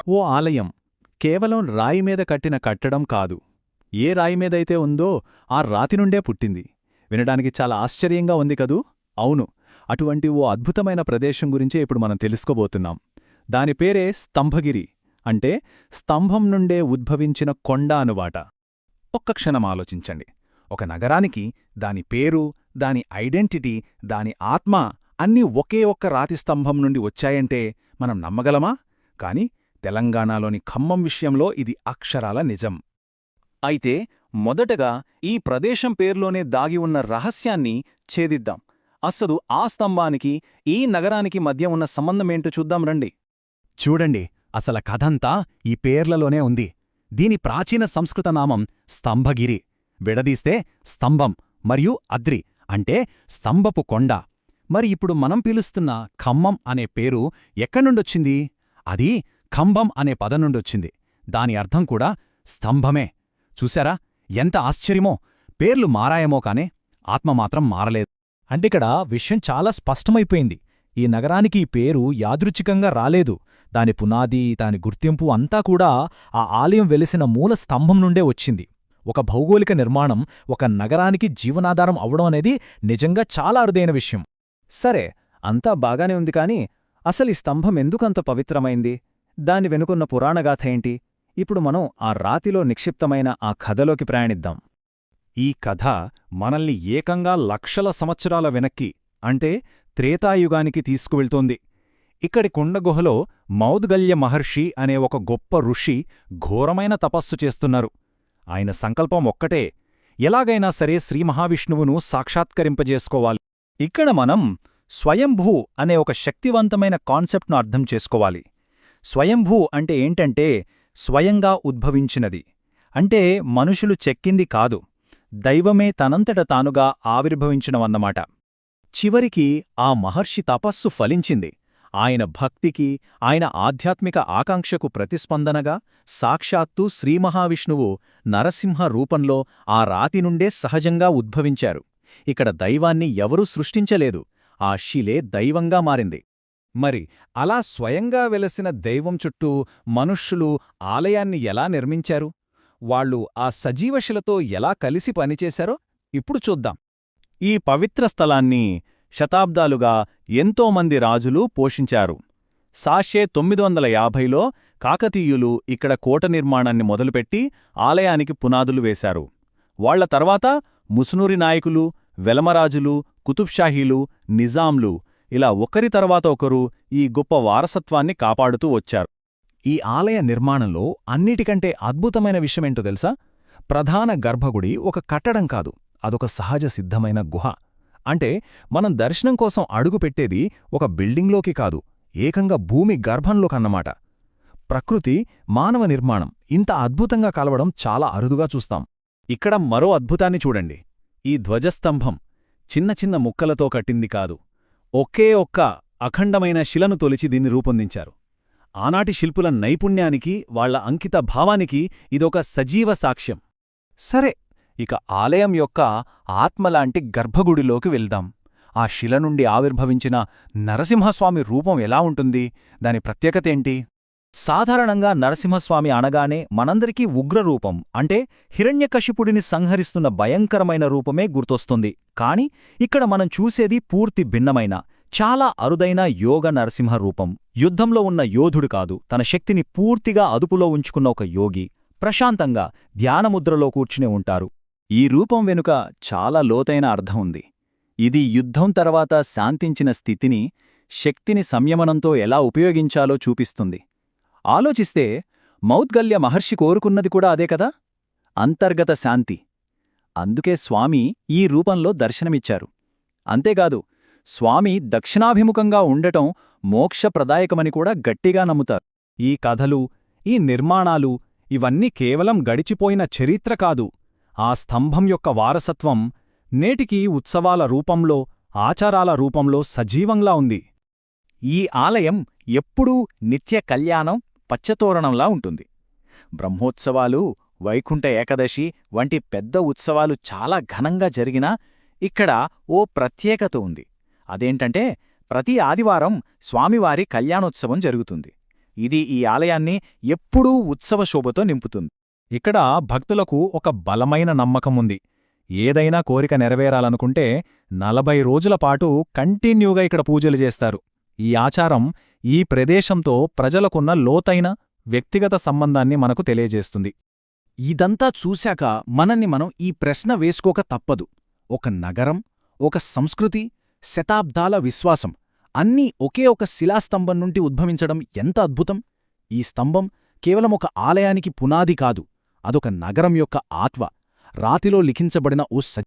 ఓ ఆలయం కేవలం రాయిమీద కట్టిన కట్టడం కాదు. ఏ రాయిమీదైతే ఉందో ఆ రాతి నుండే పుట్టింది. వినడానికి చాలా ఆశ్చర్యంగా ఉంది కదూ? అవును, అటువంటి ఓ అద్భుతమైన ప్రదేశం గురించే ఇప్పుడు మనం తెలుసుకోబోతున్నాం. దాని పేరే స్తంభగిరి, అంటే స్తంభం నుండే ఉద్భవించిన కొండ అనువాట. ఒక్క క్షణం ఆలోచించండి. ఒక నగరానికి దాని పేరు, దాని ఐడెంటిటీ, దాని ఆత్మ అన్నీ ఒకే ఒక్క రాతి స్తంభం నుండి వచ్చాయంటే మనం నమ్మగలమా? కాని తెలంగాణలోని ఖమ్మం విషయంలో ఇది అక్షరాల నిజం. అయితే మొదటగా ఈ ప్రదేశం పేర్లోనే దాగి ఉన్న రహస్యాన్ని ఛేదిద్దాం. అస్సలు ఆ స్తంభానికి, ఈ నగరానికి మధ్య ఉన్న సంబంధమేంటో చూద్దాం రండి. చూడండి, అసల కథంతా ఈ పేర్లలోనే ఉంది. దీని ప్రాచీన సంస్కృత నామం స్తంభగిరి. విడదీస్తే స్తంభం మరియు అద్రి అంటే స్తంభపు కొండ. మరి ఇప్పుడు మనం పిలుస్తున్న ఖమ్మం అనే పేరు ఎక్కడ్నుండొచ్చింది? అది ఖంభం అనే పదం నుండొచ్చింది. దాని అర్థం కూడా స్తంభమే. చూశారా ఎంత ఆశ్చర్యమో! పేర్లు మారాయేమో కానే ఆత్మ మాత్రం మారలేదు. అంటిక్కడ విషయం చాలా స్పష్టమైపోయింది. ఈ నగరానికి ఈ పేరు యాదృచ్ఛికంగా రాలేదు. దాని పునాది, దాని గుర్తింపు అంతా కూడా ఆ ఆలయం వెలిసిన మూల స్తంభం నుండే వచ్చింది. ఒక భౌగోళిక నిర్మాణం ఒక నగరానికి జీవనాధారం అవడం అనేది నిజంగా చాలా అరుదైన విషయం. సరే, అంతా బాగానే ఉంది కాని అసలు ఈ స్తంభం ఎందుకంత పవిత్రమైంది? దాని వెనుకున్న పురాణగాథ ఏంటి? ఇప్పుడు మనం ఆ రాతిలో నిక్షిప్తమైన ఆ కథలోకి ప్రయాణిద్దాం. ఈ కథ మనల్ని ఏకంగా లక్షల సంవత్సరాల వెనక్కి, అంటే త్రేతాయుగానికి తీసుకువెళ్తోంది. ఇక్కడి కొండగుహలో మౌద్గల్య మహర్షి అనే ఒక గొప్ప ఋషి ఘోరమైన తపస్సు చేస్తున్నారు. ఆయన సంకల్పం ఒక్కటే, ఎలాగైనా సరే శ్రీమహావిష్ణువును సాక్షాత్కరింపజేసుకోవాలి. ఇక్కడ మనం స్వయంభూ అనే ఒక శక్తివంతమైన కాన్సెప్ట్ను అర్థం చేసుకోవాలి. స్వయంభూ అంటే ఏంటంటే స్వయంగా ఉద్భవించినది. అంటే మనుషులు చెక్కింది కాదు, దైవమే తనంతట తానుగా ఆవిర్భవించినవన్నమాట. చివరికి ఆ మహర్షి తపస్సు ఫలించింది. ఆయన భక్తికి, ఆయన ఆధ్యాత్మిక ఆకాంక్షకు ప్రతిస్పందనగా సాక్షాత్తు శ్రీమహావిష్ణువు నరసింహ రూపంలో ఆ రాతి నుండే సహజంగా ఉద్భవించారు. ఇక్కడ దైవాన్ని ఎవరూ సృష్టించలేదు, ఆ శిలే దైవంగా మారింది. మరి అలా స్వయంగా వెలసిన దైవం చుట్టూ మనుష్యులు ఆలయాన్ని ఎలా నిర్మించారు? వాళ్ళు ఆ సజీవశిలతో ఎలా కలిసి పనిచేశారో ఇప్పుడు చూద్దాం. ఈ పవిత్ర స్థలాన్ని శతాబ్దాలుగా ఎంతోమంది రాజులు పోషించారు. సాషే 950లో కాకతీయులు ఇక్కడ కోట నిర్మాణాన్ని మొదలుపెట్టి ఆలయానికి పునాదులు వేశారు. వాళ్ల తర్వాత ముసునూరి నాయకులు, వెలమరాజులు, కుతుబ్షాహీలు, నిజాంలు ఇలా ఒకరి తర్వాత ఒకరు ఈ గొప్ప వారసత్వాన్ని కాపాడుతూ వచ్చారు. ఈ ఆలయ నిర్మాణంలో అన్నిటికంటే అద్భుతమైన విషయమేంటో తెలుసా? ప్రధాన గర్భగుడి ఒక కట్టడం కాదు, అదొక సహజ సిద్ధమైన గుహ. అంటే మనం దర్శనం కోసం అడుగుపెట్టేది ఒక బిల్డింగ్లోకి కాదు, ఏకంగా భూమి గర్భంలోకన్నమాట. ప్రకృతి, మానవ నిర్మాణం ఇంత అద్భుతంగా కలవడం చాలా అరుదుగా చూస్తాం. ఇక్కడ మరో అద్భుతాన్ని చూడండి. ఈ ధ్వజస్తంభం చిన్న చిన్న ముక్కలతో కట్టింది కాదు, ఒకే ఒక్క అఖండమైన శిలను తొలిచి దీన్ని రూపొందించారు. ఆనాటి శిల్పుల నైపుణ్యానికి, వాళ్ల అంకిత భావానికి ఇదొక సజీవ సాక్ష్యం. సరే, ఇక ఆలయం యొక్క ఆత్మలాంటి గర్భగుడిలోకి వెళ్దాం. ఆ శిల నుండి ఆవిర్భవించిన నరసింహస్వామి రూపం ఎలా ఉంటుంది? దాని ప్రత్యేకతేంటి? సాధారణంగా నరసింహస్వామి అనగానే మనందరికీ ఉగ్రరూపం, అంటే హిరణ్యకశిపుడిని సంహరిస్తున్న భయంకరమైన రూపమే గుర్తొస్తుంది. కాని ఇక్కడ మనం చూసేది పూర్తి భిన్నమైన, చాలా అరుదైన యోగ నరసింహ రూపం. యుద్ధంలో ఉన్న యోధుడు కాదు, తన శక్తిని పూర్తిగా అదుపులో ఉంచుకున్న ఒక యోగి. ప్రశాంతంగా ధ్యానముద్రలో కూర్చునే ఉంటారు. ఈ రూపం వెనుక చాలా లోతైన అర్థం ఉంది. ఇది యుద్ధం తర్వాత శాంతించిన స్థితిని, శక్తిని సంయమనంతో ఎలా ఉపయోగించాలో చూపిస్తుంది. ఆలోచిస్తే మౌద్గల్య మహర్షి కోరుకున్నది కూడా అదే కదా, అంతర్గత శాంతి. అందుకే స్వామి ఈ రూపంలో దర్శనమిచ్చారు. అంతేకాదు, స్వామి దక్షిణాభిముఖంగా ఉండటం మోక్షప్రదాయకమని కూడా గట్టిగా నమ్ముతారు. ఈ కథలు, ఈ నిర్మాణాలు ఇవన్నీ కేవలం గడిచిపోయిన చరిత్ర కాదు, ఆ స్తంభం యొక్క వారసత్వం నేటికీ ఉత్సవాల రూపంలో, ఆచారాల రూపంలో సజీవంగా ఉంది. ఈ ఆలయం ఎప్పుడూ నిత్య కళ్యాణం, పచ్చతోరణంలా ఉంటుంది. బ్రహ్మోత్సవాలు, వైకుంఠ ఏకాదశి వంటి పెద్ద ఉత్సవాలు చాలా ఘనంగా జరిగినా ఇక్కడ ఓ ప్రత్యేకత ఉంది. అదేంటంటే ప్రతి ఆదివారం స్వామివారి కళ్యాణోత్సవం జరుగుతుంది. ఇది ఈ ఆలయాన్ని ఎప్పుడూ ఉత్సవ శోభతో నింపుతుంది. ఇక్కడ భక్తులకు ఒక బలమైన నమ్మకముంది. ఏదైనా కోరిక నెరవేరాలనుకుంటే 40 రోజుల పాటు కంటిన్యూగా ఇక్కడ పూజలు చేస్తారు. ఈ ఆచారం ఈ ప్రదేశంతో ప్రజలకున్న లోతైన వ్యక్తిగత సంబంధాన్ని మనకు తెలియజేస్తుంది. ఇదంతా చూశాక మనల్ని మనం ఈ ప్రశ్న వేసుకోక తప్పదు. ఒక నగరం, ఒక సంస్కృతి, శతాబ్దాల విశ్వాసం అన్నీ ఒకే ఒక శిలాస్తంభం నుండి ఉద్భవించడం ఎంత అద్భుతం! ఈ స్తంభం కేవలం ఒక ఆలయానికి పునాది కాదు, అదొక నగరం యొక్క ఆత్మ, రాతిలో లిఖించబడిన ఓ